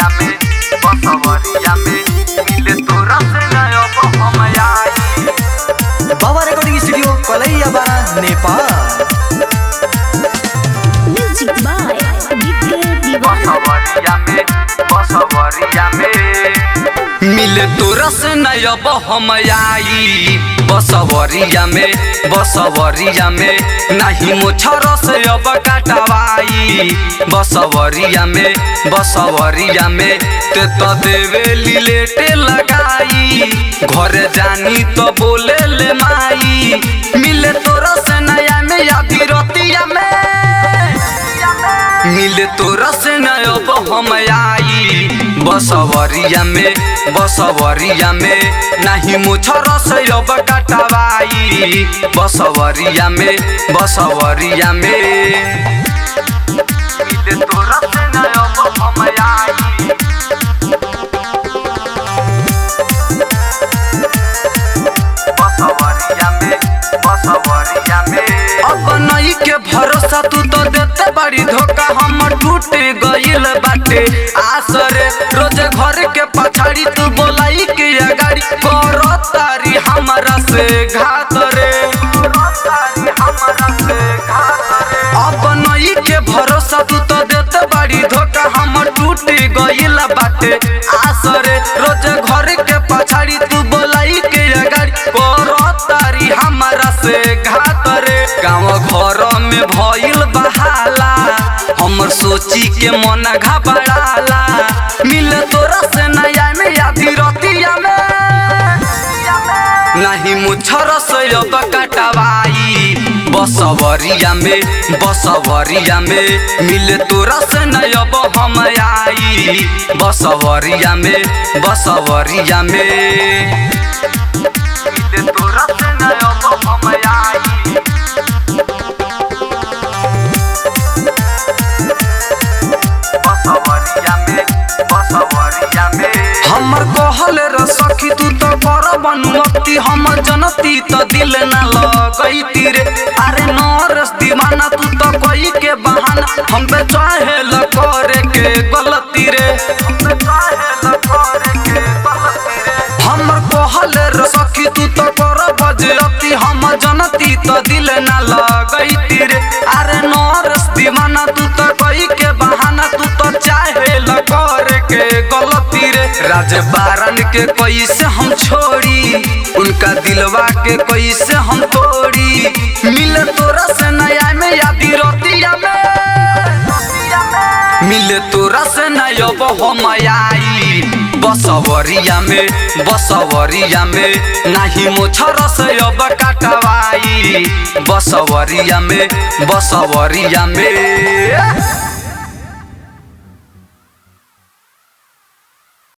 बसवरिया में मिले तोरा से नया हम आई। बाबा रिकॉर्डिंग स्टूडियो कलैया बारा नेपाल। म्यूजिक बाय बसवरिया में मिले तोरा से नया हम आई। बसवरिया में नहीं मोछर से अब काटवाई। बसवरिया में ते तो देवे लेटे लगाई। घर जानी तो बोले ले माई। मिले तोरा से नया में या बिरतिया में मिले तोरा से नया हम आई। बसवरिया में नहीं मोछर से अब काटवाई। बसवरिया में मिले तोरा से नया हम आई। बसवरिया में अब नई के भरोसा तू तो देते बड़ी धोखा। हम टूट गइल बाटे आसरे रोज घर के पछाड़ी तू बोलाई के अगाड़ी करो तारी हमरा से घात रे। अब नई के भरोसा तू तो देते बड़ी धोखा। हम टूट गइल बाटे आसरे रोज घर के पछाड़ी तू बोलाई के अगाड़ी करो तारी हमरा से घात रे। गाँव घर में भइल बहाला हमर सोची के मन घबराला। मिले तोरा से नया में या बिरतिया में नहीं मुछर से अब काटवाई। बसवरिया में मिले तोरा से नया हम आई। बसवरिया में मिले तोरा से नया हम आई। बसवरिया में हमर कहल रे सखी तू तो कर बनमती। हम जनती तो दिल न लगैती रे। अरे नरस दीवाना तू तो कोई के बहाना हम पे चाहे ल करे के गलती रे। हमर कहल रे सखी तू तो कर बजती। हम जनती तो दिल न लगैती रे। अरे नरस दीवाना तू तो कोई के बहाना तू तो चाहे ल करे के गलती रे। राज बारन के कैसे हम छोड़ी उनका दिलवा के कैसे हम तोड़ी। मिले तोरा से नया में या बिरतिया में मिले तोरा से नया हम आई। बसवरिया में नहीं मोछर से अब काटवाई। बसवरिया में